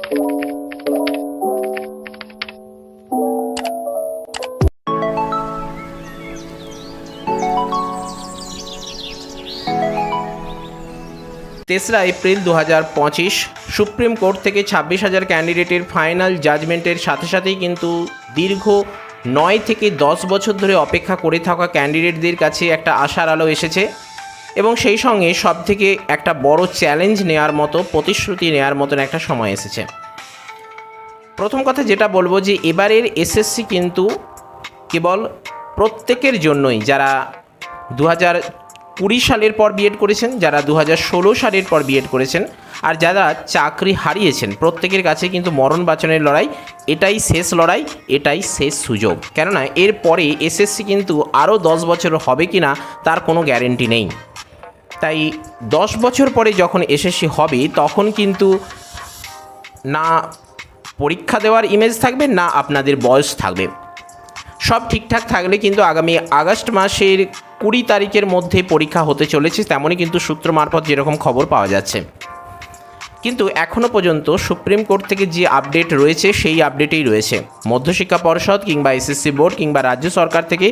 তেসরা April 2025 supreme court থেকে 26,000 ক্যান্ডিডেটের ফাইনাল জাজমেন্টের সাথে সাথেই কিন্তু দীর্ঘ 9 থেকে 10 বছর ধরে অপেক্ষা করে থাকা ক্যান্ডিডেটদের কাছে একটা আশার আলো এসেছে এবং সেই সঙ্গে সবথেকে একটা বড় চ্যালেঞ্জ নেওয়ার মতো, প্রতিশ্রুতি নেওয়ার মতন একটা সময় এসেছে। প্রথম কথা যেটা বলবো যে এবারের এসএসসি কিন্তু কেবল প্রত্যেকের জন্যই, যারা 2020 সালের পর বিএড করেছেন, যারা 2016 সালের পর বিএড করেছেন, আর যারা চাকরি হারিয়েছেন, প্রত্যেকের কাছে কিন্তু মরণ বাঁচনের লড়াই। এটাই শেষ লড়াই, এটাই শেষ সুযোগ। কেননা এরপরে এসএসসি কিন্তু আরও 10 বছর হবে কি না তার কোনো গ্যারেন্টি নেই। তাই 10 বছর পরে যখন এসএসসি হবে তখন কিন্তু না পরীক্ষা দেওয়ার ইমেজ থাকবে, না আপনাদের বয়স থাকবে। সব ঠিকঠাক থাকলে কিন্তু আগামী আগস্ট মাসের 20 তারিখের মধ্যে পরীক্ষা হতে চলেছে, তেমনই কিন্তু সূত্র মারফত যেরকম খবর পাওয়া যাচ্ছে। কিন্তু এখনও পর্যন্ত সুপ্রিম কোর্ট থেকে যে আপডেট রয়েছে সেই আপডেটেই রয়েছে। মধ্যশিক্ষা পর্ষদ কিংবা এসএসসি বোর্ড কিংবা রাজ্য সরকার থেকে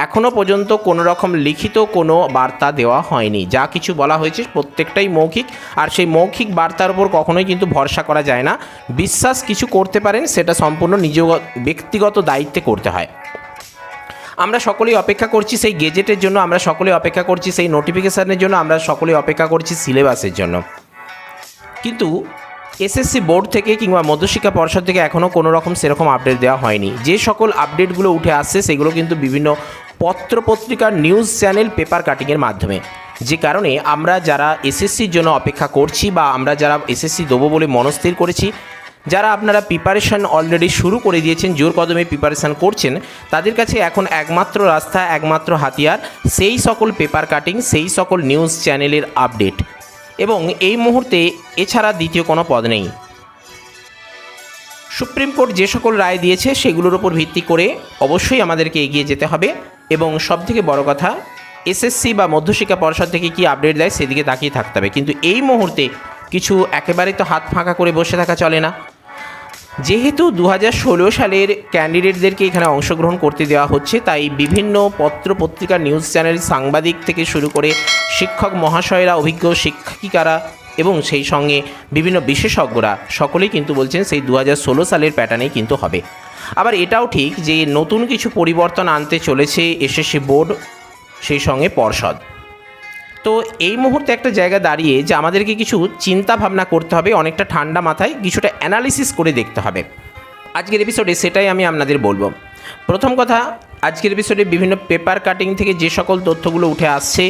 এখনও পর্যন্ত কোনো রকম লিখিত কোনো বার্তা দেওয়া হয়নি। যা কিছু বলা হয়েছে প্রত্যেকটাই মৌখিক, আর সেই মৌখিক বার্তার উপর কখনোই কিন্তু ভরসা করা যায় না। বিশ্বাস কিছু করতে পারেন, সেটা সম্পূর্ণ নিজ ব্যক্তিগত দায়িত্বে করতে হয়। আমরা সকলেই অপেক্ষা করছি সেই গেজেটের জন্য, আমরা সকলেই অপেক্ষা করছি সেই নোটিফিকেশানের জন্য, আমরা সকলেই অপেক্ষা করছি সিলেবাসের জন্য। কিন্তু এসএসসি বোর্ড থেকে কিংবা মধ্যশিক্ষা পর্ষদ থেকে এখনও কোনো রকম সেরকম আপডেট দেওয়া হয়নি। যে সকল আপডেটগুলো উঠে আসছে সেগুলো কিন্তু বিভিন্ন পত্রপত্রিকার নিউজ চ্যানেল পেপার কাটিংয়ের মাধ্যমে, যে কারণে আমরা যারা এসএসসির জন্য অপেক্ষা করছি বা আমরা যারা এসএসসি দেবো বলে মনস্থির করেছি, যারা আপনারা প্রিপারেশান অলরেডি শুরু করে দিয়েছেন, জোর কদমে প্রিপারেশান করছেন, তাদের কাছে এখন একমাত্র রাস্তা, একমাত্র হাতিয়ার সেই সকল পেপার কাটিং, সেই সকল নিউজ চ্যানেলের আপডেট। এবং এই মুহূর্তে এছাড়া দ্বিতীয় কোনো পদ নেই। সুপ্রিম কোর্ট যে সকল রায় দিয়েছে সেগুলোর উপর ভিত্তি করে অবশ্যই আমাদেরকে এগিয়ে যেতে হবে এবং সবথেকে বড় কথা এসএসসি বা মধ্যশিক্ষা পর্ষদ থেকে কি আপডেট দেয় সেদিকে তাকিয়ে থাকতে হবে। কিন্তু এই মুহূর্তে কিছু একেবারেই তো হাত ফাঁকা করে বসে থাকা চলে না। যেহেতু 2016 সালের ক্যান্ডিডেটদেরকে এখানে অংশগ্রহণ করতে দেওয়া হচ্ছে, তাই বিভিন্ন পত্রপত্রিকা, নিউজ চ্যানেল, সাংবাদিক থেকে শুরু করে শিক্ষক মহাশয়রা, অভিজ্ঞ শিক্ষিকারা এবং সেই সঙ্গে বিভিন্ন বিশেষজ্ঞরা সকলেই কিন্তু বলছেন সেই 2016 সালের প্যাটার্নেই কিন্তু হবে। আবার এটাও ঠিক যে নতুন কিছু পরিবর্তন আনতে চলেছে এসএসসি বোর্ড, সেই সঙ্গে পর্ষদ। তো এই মুহূর্তে একটা জায়গা দাঁড়িয়ে যে আমাদেরকে কিছু চিন্তা ভাবনা করতে হবে, অনেকটা ঠান্ডা মাথায় কিছুটা অ্যানালিসিস করে দেখতে হবে। আজকের এপিসোডে সেটাই আমি আপনাদের বলবো। প্রথম কথা, আজকের এপিসোডে বিভিন্ন পেপার কাটিং থেকে যে সকল তথ্যগুলো উঠে আসছে,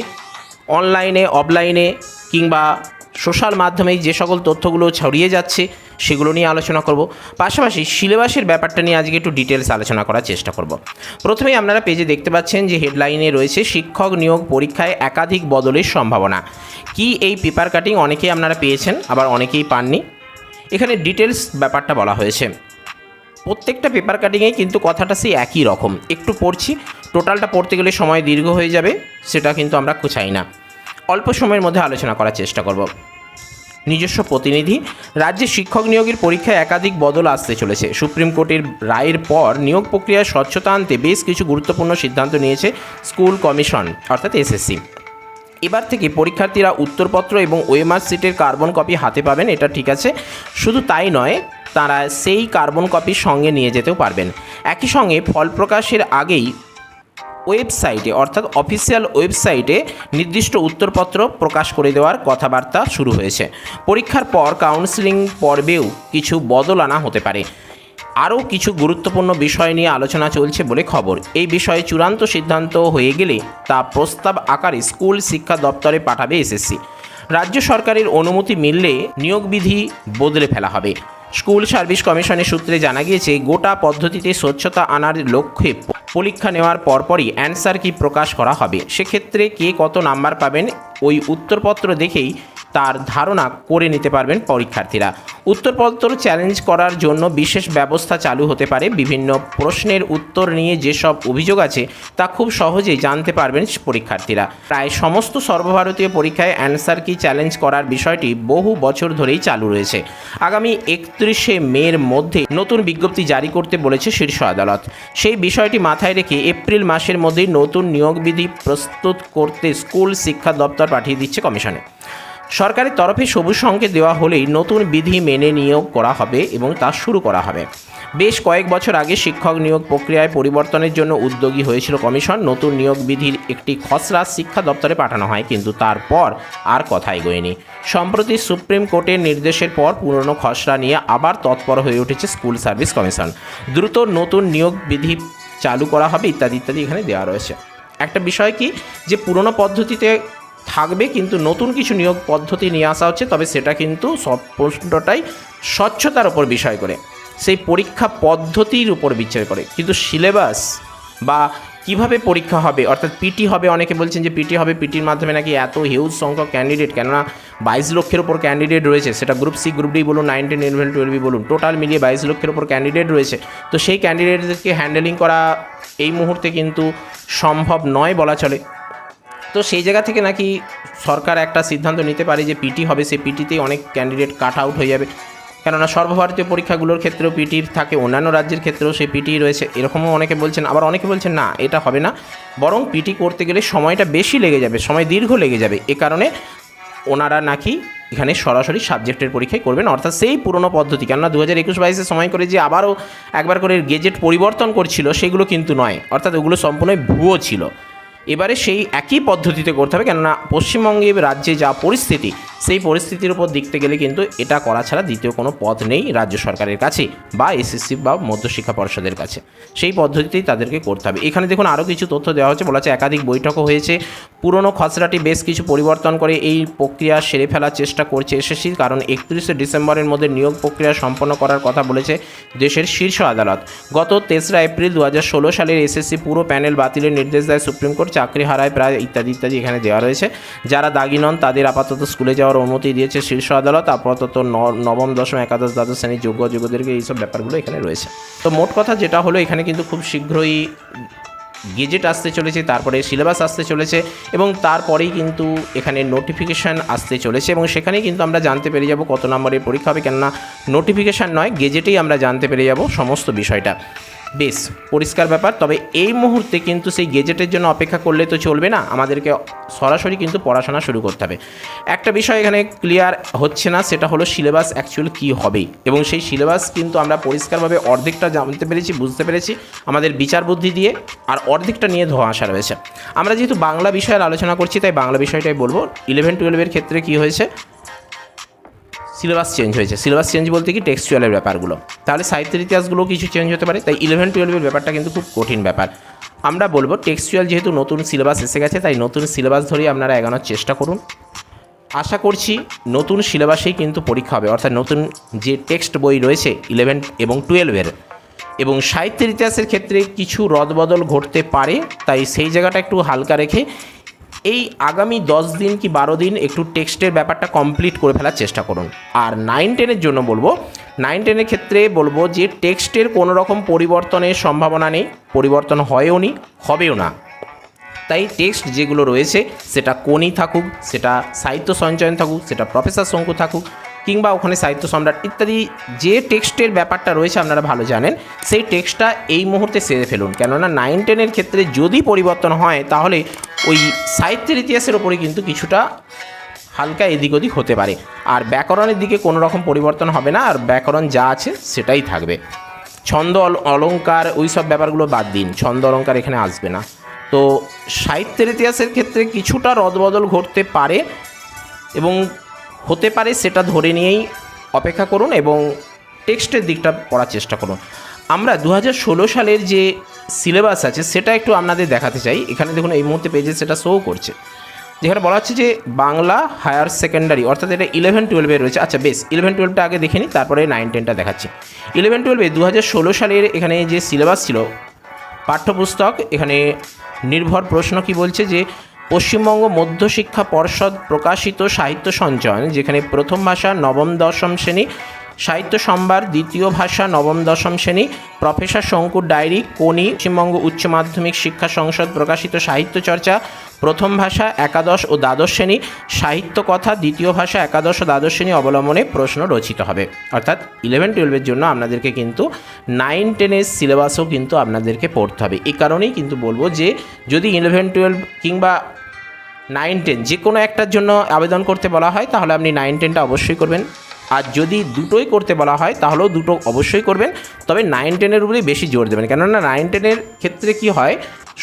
অনলাইনে, অফলাইনে কিংবা সোশ্যাল মাধ্যমে যে সকল তথ্যগুলো ছড়িয়ে যাচ্ছে সেগুলো নিয়ে আলোচনা করব। পাশাপাশি সিলেবাসের ব্যাপারটা নিয়ে আজকে একটু ডিটেলস আলোচনা করার চেষ্টা করব। প্রথমেই আপনারা পেজে দেখতে পাচ্ছেন যে হেডলাইনে রয়েছে শিক্ষক নিয়োগ পরীক্ষায় একাধিক বদলের সম্ভাবনা। কি এই পেপার কাটিং অনেকেই আপনারা পেয়েছেন, আবার অনেকেই পাননি। এখানে ডিটেলস ব্যাপারটা বলা হয়েছে। প্রত্যেকটা পেপার কাটিংয়েই কিন্তু কথাটা সেই একই রকম। একটু পড়ছি, টোটালটা পড়তে গেলে সময় দীর্ঘ হয়ে যাবে, সেটা কিন্তু আমরা চাই না। অল্প সময়ের মধ্যে আলোচনা করার চেষ্টা করব। নিজস্ব প্রতিনিধি, রাজ্যে শিক্ষক নিয়োগের পরীক্ষায় একাধিক বদল আসতে চলেছে। সুপ্রিম কোর্টের রায়ের পর নিয়োগ প্রক্রিয়ায় স্বচ্ছতা আনতে বেশ কিছু গুরুত্বপূর্ণ সিদ্ধান্ত নিয়েছে স্কুল কমিশন অর্থাৎ এসএসসি। এবার থেকে পরীক্ষার্থীরা উত্তরপত্র এবং ওএমআর সিটের কার্বন কপি হাতে পাবেন, এটা ঠিক আছে। শুধু তাই নয়, তারা সেই কার্বন কপির সঙ্গে নিয়ে যেতেও পারবেন। একই সঙ্গে ফল প্রকাশের আগেই ওয়েবসাইটে অর্থাৎ অফিসিয়াল ওয়েবসাইটে নির্দিষ্ট উত্তরপত্র প্রকাশ করে দেওয়ার কথাবার্তা শুরু হয়েছে। পরীক্ষার পর কাউন্সেলিং পর্বেও কিছু বদল আনা হতে পারে। আরও কিছু গুরুত্বপূর্ণ বিষয় নিয়ে আলোচনা চলছে বলে খবর। এই বিষয়ে চূড়ান্ত সিদ্ধান্ত হয়ে গেলে তা প্রস্তাব আকারে স্কুল শিক্ষা দপ্তরে পাঠাবে এসএসসি। রাজ্য সরকারের অনুমতি মিললে নিয়োগ বিধি বদলে ফেলা হবে। স্কুল সার্ভিস কমিশনের সূত্রে জানা গিয়েছে, গোটা পদ্ধতিতে স্বচ্ছতা আনার লক্ষ্যে পরীক্ষা নেওয়ার পরপরই অ্যান্সার কি প্রকাশ করা হবে। সেক্ষেত্রে কে কত নাম্বার পাবেন ওই উত্তরপত্র দেখেই তার ধারণা করে নিতে পারবেন পরীক্ষার্থীরা। উত্তরপত্র চ্যালেঞ্জ করার জন্য বিশেষ ব্যবস্থা চালু হতে পারে। বিভিন্ন প্রশ্নের উত্তর নিয়ে যেসব অভিযোগ আছে তা খুব সহজেই জানতে পারবেন পরীক্ষার্থীরা। প্রায় সমস্ত সর্বভারতীয় পরীক্ষায় অ্যান্সার কি চ্যালেঞ্জ করার বিষয়টি বহু বছর ধরেই চালু রয়েছে। আগামী 31শে মের মধ্যে নতুন বিজ্ঞপ্তি জারি করতে বলেছে শীর্ষ আদালত। সেই বিষয়টি মাথায় রেখে এপ্রিল মাসের মধ্যেই নতুন নিয়োগ বিধি প্রস্তুত করতে স্কুল শিক্ষা দপ্তর পাঠিয়ে দিচ্ছে কমিশনে। সরকারের তরফে সবুজ সংকেত দেওয়া হলেই নতুন বিধি মেনে নিয়োগ করা হবে এবং তা শুরু করা হবে। বেশ কয়েক বছর আগে শিক্ষক নিয়োগ প্রক্রিয়ায় পরিবর্তনের জন্য উদ্যোগী হয়েছিল কমিশন। নতুন নিয়োগ বিধির একটি খসড়া শিক্ষা দপ্তরে পাঠানো হয়, কিন্তু তারপর আর কথা এগোয়নি। সম্প্রতি সুপ্রিম কোর্টের নির্দেশের পর পুরনো খসড়া নিয়ে আবার তৎপর হয়ে উঠেছে স্কুল সার্ভিস কমিশন। দ্রুত নতুন নিয়োগ বিধি চালু করা হবে ইত্যাদি ইত্যাদি এখানে দেওয়া রয়েছে। একটা বিষয় কি যে পুরনো পদ্ধতিতে থাকবে, কিন্তু নতুন কিছু নিয়োগ পদ্ধতি নিয়ে আসা হচ্ছে, তবে সেটা কিন্তু সব প্রশ্নটাই স্বচ্ছতার উপর বিষয় করে, সেই পরীক্ষা পদ্ধতির উপর বিচার করে। কিন্তু সিলেবাস বা কিভাবে পরীক্ষা হবে, অর্থাৎ পিটি হবে, অনেকে বলছেন যে পিটি হবে, পিটির মাধ্যমে নাকি এত হিউজ সংখ্যক ক্যান্ডিডেট, কেননা 22 লক্ষের ওপর ক্যান্ডিডেট রয়েছে, সেটা গ্রুপ সি গ্রুপ ডি বলুন, 9, 10, 11, 12 বলুন, টোটাল মিলিয়ে 22 লক্ষের ওপর ক্যান্ডিডেট রয়েছে। তো সেই ক্যান্ডিডেটদেরকে হ্যান্ডেলিং করা এই মুহূর্তে কিন্তু সম্ভব নয় বলা চলে। তো সেই জায়গা থেকে নাকি সরকার একটা সিদ্ধান্ত নিতে পারে যে পিটি হবে, সেই পিটিতেই অনেক ক্যান্ডিডেট কাট আউট হয়ে যাবে, কেননা সর্বভারতীয় পরীক্ষাগুলোর ক্ষেত্রেও পিটি থাকে, অন্যান্য রাজ্যের ক্ষেত্রেও সেই পিটি রয়েছে, এরকমও অনেকে বলছেন। আবার অনেকে বলছেন না, এটা হবে না, বরং পিটি করতে গেলে সময়টা বেশি লেগে যাবে, সময় দীর্ঘ লেগে যাবে। এ কারণে ওনারা নাকি এখানে সরাসরি সাবজেক্টের পরীক্ষাই করবেন, অর্থাৎ সেই পুরনো পদ্ধতি। কেননা 2021-22 সময় করে যে আবারও একবার করে গেজেট পরিবর্তন করছিল, সেগুলো কিন্তু নয়, অর্থাৎ ওগুলো সম্পূর্ণই ভুয়ো ছিল। এবারে সেই একই পদ্ধতিতে করতে হবে, কেননা পশ্চিমবঙ্গে রাজ্যে যা পরিস্থিতি, সেই পরিস্থিতির উপর দেখতে গেলে কিন্তু এটা করা ছাড়া দ্বিতীয় কোনো পথ নেই রাজ্য সরকারের কাছে বা এসএসসি বা মধ্যশিক্ষা পর্ষদের কাছে। সেই পদ্ধতিতেই তাদেরকে করতে হবে। এখানে দেখুন আরও কিছু তথ্য দেওয়া হচ্ছে, বলা হচ্ছে একাধিক বৈঠকও হয়েছে। পুরনো খসড়াটি বেশ কিছু পরিবর্তন করে এই প্রক্রিয়া সেরে ফেলার চেষ্টা করছে এসএসসি, কারণ 31শে ডিসেম্বরের মধ্যে নিয়োগ প্রক্রিয়া সম্পন্ন করার কথা বলেছে দেশের শীর্ষ আদালত। গত 3রা এপ্রিল 2016 সালের এসএসসি পুরো প্যানেল বাতিলের নির্দেশ দেয় সুপ্রিম কোর্ট। চাকরি হারায় প্রায় ইত্যাদি ইত্যাদি এখানে দেওয়া রয়েছে। যারা দাগি নন তাদের আপাতত স্কুলে যাওয়ার অনুমতি দিয়েছে শীর্ষ আদালত। আপাতত নবম, দশম, একাদশ, দ্বাদশ শ্রেণীর যোগ্যদেরকে এইসব ব্যাপারগুলো এখানে রয়েছে। তো মোট কথা যেটা হলো, এখানে কিন্তু খুব শীঘ্রই গেজেট আসতে চলেছে, তারপরে সিলেবাস আসতে চলেছে এবং তারপরেই কিন্তু এখানে নোটিফিকেশান আসতে চলেছে, এবং সেখানেই কিন্তু আমরা জানতে পেরে যাব কত নম্বরের পরীক্ষা হবে, কেননা নোটিফিকেশান নয়, গেজেটেই আমরা জানতে পেরে যাব সমস্ত বিষয়টা। বেশ পরিষ্কার ব্যাপার। তবে এই মুহূর্তে কিন্তু সেই গেজেটের জন্য অপেক্ষা করলে তো চলবে না, আমাদেরকে সরাসরি কিন্তু পড়াশোনা শুরু করতে হবে। একটা বিষয় এখানে ক্লিয়ার হচ্ছে না, সেটা হলো সিলেবাস অ্যাকচুয়ালি কী হবে, এবং সেই সিলেবাস কিন্তু আমরা পরিষ্কারভাবে অর্ধেকটা জানতে পেরেছি, বুঝতে পেরেছি আমাদের বিচার বুদ্ধি দিয়ে, আর অর্ধেকটা নিয়ে ধোঁয়াশা রয়েছে। আমরা যেহেতু বাংলা বিষয়ের আলোচনা করছি, তাই বাংলা বিষয়টাই বলবো। 11-12 ক্ষেত্রে কী হয়েছে, সিলেবাস চেঞ্জ হয়েছে। সিলেবাস চেঞ্জ বলতে কি টেক্সচুয়ালের ব্যাপারগুলো, তাহলে সাহিত্যের ইতিহাসগুলো কিছু চেঞ্জ হতে পারে, তাই 11-12 ব্যাপারটা কিন্তু খুব কঠিন ব্যাপার। আমরা বলবো টেক্সচুয়াল যেহেতু নতুন সিলেবাস এসে গেছে, তাই নতুন সিলেবাস ধরেই আপনারা এগোনোর চেষ্টা করুন। আশা করছি নতুন সিলেবাসেই কিন্তু পরীক্ষা হবে, অর্থাৎ নতুন যে টেক্সট বই রয়েছে 11 এবং 12-এর, এবং সাহিত্যের ইতিহাসের ক্ষেত্রে কিছু রদবদল ঘটতে পারে, তাই সেই জায়গাটা একটু হালকা রেখে এই আগামী 10 দিন কি 12 দিন একটু টেক্সটের ব্যাপারটা কমপ্লিট করে ফেলার চেষ্টা করুন। আর 9-10-এর জন্য বলবো, 9-10-এর ক্ষেত্রে বলবো যে টেক্সটের কোনো রকম পরিবর্তনের সম্ভাবনা নেই, পরিবর্তন হবেও না। তাই টেক্সট যেগুলো রয়েছে, সেটা কোনি থাকুক, সেটা সাহিত্য সঞ্চয়ন থাকুক, সেটা প্রফেসর শঙ্কু থাকুক, কিংবা ওখানে সাহিত্য সম্রাট ইত্যাদি, যে টেক্সটের ব্যাপারটা রয়েছে আপনারা ভালো জানেন, সেই টেক্সটটা এই মুহূর্তে সেরে ফেলুন। কেননা 9-10-এর ক্ষেত্রে যদি পরিবর্তন হয়, তাহলে ওই সাহিত্যের ইতিহাসের ওপরে কিন্তু কিছুটা হালকা এদিক ওদিক হতে পারে। আর ব্যাকরণের দিকে কোনো রকম পরিবর্তন হবে না, আর ব্যাকরণ যা আছে সেটাই থাকবে। ছন্দ অলঙ্কার ওই সব ব্যাপারগুলো বাদ দিন, ছন্দ অলঙ্কার এখানে আসবে না। তো সাহিত্যের ইতিহাসের ক্ষেত্রে কিছুটা রদবদল ঘটতে পারে এবং হতে পারে, সেটা ধরে নিয়েই অপেক্ষা করুন এবং টেক্সটের দিকটা পড়ার চেষ্টা করুন। আমরা 2016 সালের যে সিলেবাস আছে সেটা একটু আপনাদের দেখাতে চাই। এখানে দেখুন এই মুহূর্তে পেজে সেটা শো করছে, যেখানে বলা হচ্ছে যে বাংলা হায়ার সেকেন্ডারি, অর্থাৎ এটা 11-12-এ রয়েছে। আচ্ছা বেশ, 11-12টা আগে দেখে নিই, তারপরে 9-10টা দেখাচ্ছি। 11-12-এ 2016 সালের এখানে যে সিলেবাস ছিল পাঠ্যপুস্তক, এখানে নির্ভর প্রশ্ন কি বলছে যে পশ্চিমবঙ্গ মধ্যশিক্ষা পর্ষদ প্রকাশিত সাহিত্য সঞ্চয়ন, যেখানে প্রথম ভাষা নবম দশম শ্রেণী, সাহিত্য সম্ভার দ্বিতীয় ভাষা নবম দশম শ্রেণী, প্রফেসর শঙ্কুর ডায়েরি কোনি, পশ্চিমবঙ্গ উচ্চ মাধ্যমিক শিক্ষা সংসদ প্রকাশিত সাহিত্য চর্চা প্রথম ভাষা একাদশ ও দ্বাদশ শ্রেণী, সাহিত্য কথা দ্বিতীয় ভাষা একাদশ ও দ্বাদশ শ্রেণী অবলম্বনে প্রশ্ন রচিত হবে। অর্থাৎ 11-12-এর জন্য আপনাদেরকে কিন্তু 9-10-এর সিলেবাসও কিন্তু আপনাদেরকে পড়তে হবে। এই কারণেই কিন্তু বলবো যে যদি 11-12 কিংবা 9-10 যে কোনো একটার জন্য আবেদন করতে বলা হয় তাহলে আপনি 9-10টা অবশ্যই করবেন, আর যদি দুটোই করতে বলা হয় তাহলেও দুটো অবশ্যই করবেন, তবে 9-10-এর উপরেই বেশি জোর দেবেন। কেননা 9-10-এর ক্ষেত্রে কি হয়,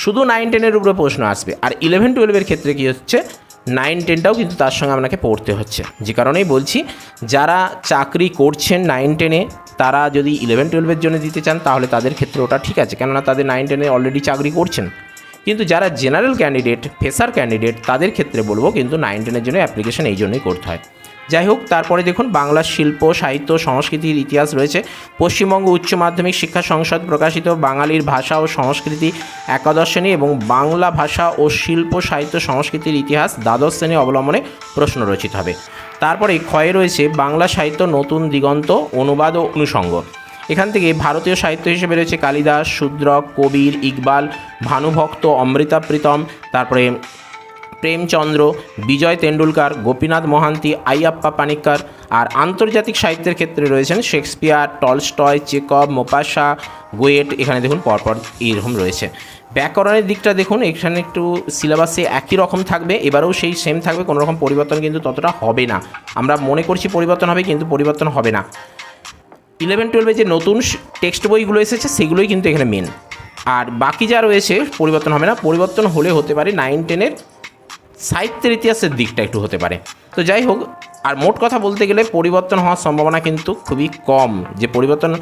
শুধু 9-10-এর উপরে প্রশ্ন আসবে, আর 11-12-এর ক্ষেত্রে কি হচ্ছে 9-10টাও কিন্তু তার সঙ্গে আপনাকে পড়তে হচ্ছে। যে কারণেই বলছি যারা চাকরি করছেন 9-10-এ তারা যদি 11-12-এর জন্য দিতে চান তাহলে তাদের ক্ষেত্রে ওটা ঠিক আছে, কেননা তাদের 9-10-এ অলরেডি চাকরি করছেন। কিন্তু যারা জেনারেল ক্যান্ডিডেট, ফ্রেশার ক্যান্ডিডেট, তাদের ক্ষেত্রে বলবো কিন্তু 9-10-এর জন্য অ্যাপ্লিকেশন এই জন্যই করতে হয়। যাই হোক, তারপরে দেখুন বাংলা শিল্প সাহিত্য সংস্কৃতির ইতিহাস রয়েছে। পশ্চিমবঙ্গ উচ্চ মাধ্যমিক শিক্ষা সংসদ প্রকাশিত বাঙালির ভাষা ও সংস্কৃতি একাদশ শ্রেণী এবং বাংলা ভাষা ও শিল্প সাহিত্য সংস্কৃতির ইতিহাস দ্বাদশ শ্রেণী অবলম্বনে প্রশ্ন রচিত হবে। তারপরে ক্ষয়ে রয়েছে বাংলা সাহিত্য নতুন দিগন্ত অনুবাদ ও অনুষঙ্গ। এখান থেকে ভারতীয় সাহিত্য হিসেবে রয়েছে কালিদাস, শূদ্রক, কবির, ইকবাল, ভানুভক্ত, অমৃতা প্রীতম, তারপরে প্রেমচন্দ্র, বিজয় তেন্ডুলকার, গোপীনাথ মহান্তি, আইয়াপ্পা পানিক্কর। আর আন্তর্জাতিক সাহিত্যের ক্ষেত্রে রয়েছেন শেক্সপিয়ার, টলস্টয়, চেকভ, মোপাসা, গোয়েট। এখানে দেখুন পরপর এইরকম রয়েছে। ব্যাকরণের দিকটা দেখুন, এখানে একটু সিলেবাসে একই রকম থাকবে, এবারেও সেই সেম থাকবে, কোনো রকম পরিবর্তন কিন্তু ততটা হবে না। আমরা মনে করছি পরিবর্তন হবে, কিন্তু পরিবর্তন হবে না। 11-12-এ যে নতুন টেক্সট বইগুলো এসেছে সেগুলোই কিন্তু এখানে মেন, আর বাকি যা রয়েছে পরিবর্তন হবে না। পরিবর্তন হলে হতে পারে 9-10-এর সাহিত্যের ইতিহাসের দিকটা একটু হতে পারে। তো যাই হোক, আর মোট কথা বলতে গেলে পরিবর্তন হওয়ার সম্ভাবনা কিন্তু খুবই কম। যে পরিবর্তন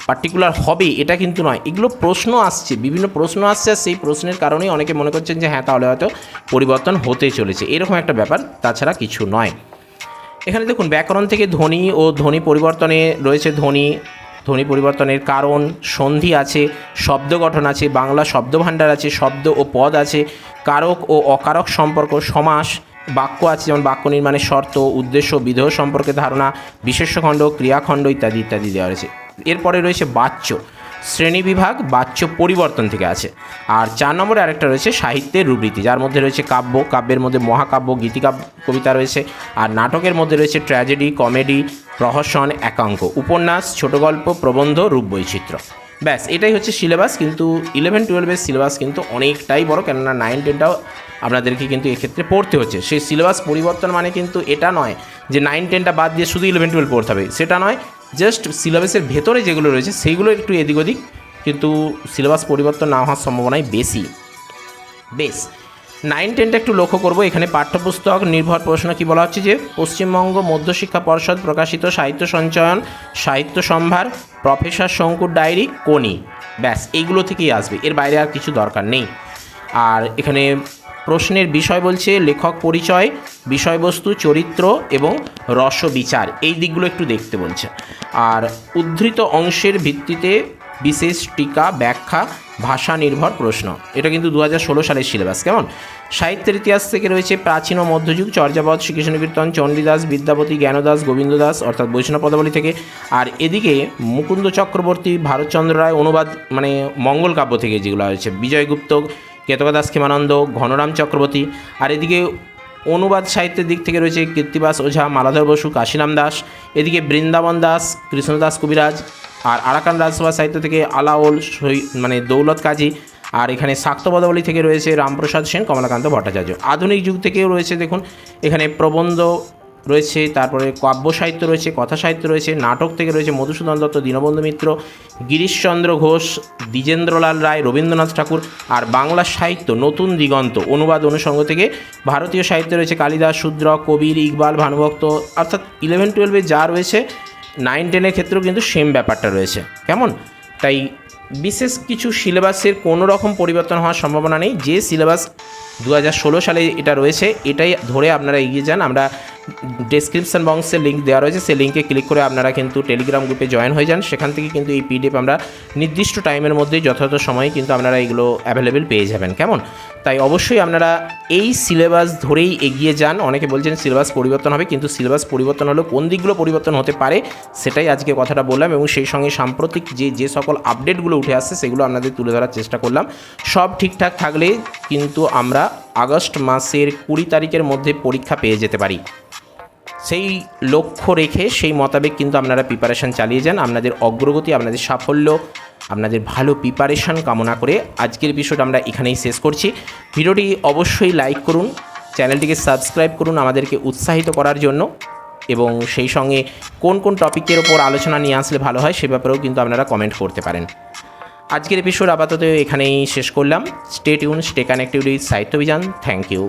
পার্টিকুলার হবে এটা কিন্তু নয়, এগুলো প্রশ্ন আসছে, বিভিন্ন প্রশ্ন আসছে, আর সেই প্রশ্নের কারণেই অনেকে মনে করছেন যে হ্যাঁ তাহলে হয়তো পরিবর্তন হতে চলেছে, এরকম একটা ব্যাপার, তাছাড়া কিছু নয়। এখানে দেখুন ব্যাকরণ থেকে ধ্বনি ও ধ্বনি পরিবর্তনে রয়েছে ধ্বনি পরিবর্তনের কারণ, সন্ধি আছে, শব্দ গঠন আছে, বাংলা শব্দভাণ্ডার আছে, শব্দ ও পদ আছে, কারক ও অকারক সম্পর্ক, সমাস, বাক্য আছে যেমন বাক্য নির্মাণের শর্ত, উদ্দেশ্য, বিধেয় সম্পর্কে ধারণা, বিশেষ্যখণ্ড, ক্রিয়াখণ্ড ইত্যাদি ইত্যাদি দেওয়া রয়েছে। এরপরে রয়েছে বাচ্য শ্রেণীবিভাগ, বাচ্য পরিবর্তন থেকে আছে। আর 4 নম্বরে আরেকটা রয়েছে সাহিত্যের রূপরীতি, যার মধ্যে রয়েছে কাব্য, কাব্যের মধ্যে মহাকাব্য, গীতিকাব্য, কবিতা রয়েছে। আর নাটকের মধ্যে রয়েছে ট্র্যাজেডি, কমেডি, প্রহসন, একাঙ্ক, উপন্যাস, ছোট গল্প, প্রবন্ধ, রূপবৈচিত্র্য। ব্যাস, এটাই হচ্ছে সিলেবাস। কিন্তু 11-12-এর সিলেবাস কিন্তু অনেকটাই বড়, কেননা 9-10টাও আপনাদেরকে কিন্তু এক্ষেত্রে পড়তে হচ্ছে। সেই সিলেবাস পরিবর্তন মানে কিন্তু এটা নয় যে 9-10টা বাদ দিয়ে শুধু 11-12 পড়তে হবে, সেটা নয়। জাস্ট সিলেবাসের ভেতরে যেগুলো রয়েছে সেইগুলো একটু এদিক ওদিক, কিন্তু সিলেবাস পরিবর্তন না হওয়ার সম্ভাবনাই বেশি। বেশ, 9-10টা একটু লক্ষ্য করব। এখানে পাঠ্যপুস্তক নির্ভর প্রশ্ন কি বলা হচ্ছে যে পশ্চিমবঙ্গ মধ্যশিক্ষা পর্ষদ প্রকাশিত সাহিত্য সঞ্চয়ন, সাহিত্য সম্ভার, প্রফেসর শঙ্কুর ডায়েরি, কোনি। ব্যাস, এইগুলো থেকেই আসবে, এর বাইরে আর কিছু দরকার নেই। আর এখানে প্রশ্নের বিষয় বলছে লেখক পরিচয়, বিষয়বস্তু, চরিত্র এবং রসবিচার, এই দিকগুলো একটু দেখতে বলছে। আর উদ্ধৃত অংশের ভিত্তিতে বিশেষ টিকা, ব্যাখ্যা, ভাষা নির্ভর প্রশ্ন। এটা কিন্তু 2016 সালের সিলেবাস। কেমন? সাহিত্যের ইতিহাস থেকে রয়েছে প্রাচীন ও মধ্যযুগ, চর্যাপদ, শ্রীকৃষ্ণ কীর্তন, চণ্ডীদাস, বিদ্যাপতি, জ্ঞানদাস, গোবিন্দ দাস অর্থাৎ বৈষ্ণব পদাবলী থেকে। আর এদিকে মুকুন্দ চক্রবর্তী, ভারতচন্দ্র রায় অনুবাদ মানে মঙ্গল কাব্য থেকে যেগুলো হয়েছে, বিজয়গুপ্ত, কেতকদাস ক্ষেমানন্দ, ঘনরাম চক্রবর্তী। আর এদিকে অনুবাদ সাহিত্যের দিক থেকে রয়েছে কীর্তিবাস ওঝা, মালাধর বসু, কাশীরাম দাস। এদিকে বৃন্দাবন দাস, কৃষ্ণদাস কবিরাজ। আর আরাকান রাজসভা সাহিত্য থেকে আলাওল মানে দৌলত কাজী। আর এখানে শাক্ত পদাবলী থেকে রয়েছে রামপ্রসাদ সেন, কমলাকান্ত ভট্টাচার্য। আধুনিক যুগ থেকেও রয়েছে দেখুন এখানে প্রবন্ধ রয়েছে, তারপরে কাব্য সাহিত্য রয়েছে, কথা সাহিত্য রয়েছে। নাটক থেকে রয়েছে মধুসূদন দত্ত, দীনবন্ধু মিত্র, গিরিশচন্দ্র ঘোষ, দ্বিজেন্দ্রলাল রায়, রবীন্দ্রনাথ ঠাকুর। আর বাংলা সাহিত্য নতুন দিগন্ত অনুবাদ অনুষঙ্গ থেকে ভারতীয় সাহিত্যে রয়েছে কালিদাস, শূদ্রক, কবির, ইকবাল, ভানুভক্ত। অর্থাৎ 11-12-এ যা রয়েছে 9-10-এর ক্ষেত্রেও কিন্তু সেম ব্যাপারটা রয়েছে। কেমন? তাই বিশেষ কিছু সিলেবাসের কোনো রকম পরিবর্তন হওয়ার সম্ভাবনা নেই। যে সিলেবাস 2016 সালে এটা রয়েছে এটাই ধরে আপনারা এগিয়ে যান। আমরা ডেসক্রিপশন বক্সে লিঙ্ক দেওয়া রয়েছে, সেই লিঙ্কে ক্লিক করে আপনারা কিন্তু টেলিগ্রাম গ্রুপে জয়েন হয়ে যান। সেখান থেকে কিন্তু এই পিডিএফ আমরা নির্দিষ্ট টাইমের মধ্যেই যথাযথ সময়ে কিন্তু আপনারা এগুলো অ্যাভেলেবেল পেয়ে যাবেন। কেমন? তাই অবশ্যই আপনারা এই সিলেবাস ধরেই এগিয়ে যান। অনেকে বলছেন সিলেবাস পরিবর্তন হবে, কিন্তু সিলেবাস পরিবর্তন হলেও কোন দিকগুলো পরিবর্তন হতে পারে সেটাই আজকে কথাটা বললাম, এবং সেই সঙ্গে সাম্প্রতিক যে সকল আপডেটগুলো উঠে আসছে সেগুলো আপনাদের তুলে ধরার চেষ্টা করলাম। সব ঠিকঠাক থাকলে কিন্তু আমরা আগস্ট মাসের 20 তারিখের মধ্যে পরীক্ষা পেয়ে যেতে পারি। সেই লক্ষ্য রেখে সেই মোতাবেক কিন্তু আপনারা প্রিপারেশান চালিয়ে যান। আপনাদের অগ্রগতি, আপনাদের সাফল্য, আপনাদের ভালো প্রিপারেশান কামনা করে আজকের এপিসোড আমরা এখানেই শেষ করছি। ভিডিওটি অবশ্যই লাইক করুন, চ্যানেলটিকে সাবস্ক্রাইব করুন আমাদেরকে উৎসাহিত করার জন্য, এবং সেই সঙ্গে কোন কোন টপিকের ওপর আলোচনা নিয়ে আসলে ভালো হয় সে ব্যাপারেও কিন্তু আপনারা কমেন্ট করতে পারেন। আজকের এপিসোড আপাতত এখানেই শেষ করলাম। Stay tune, stay connected with Sahitya Abhijan. Thank you.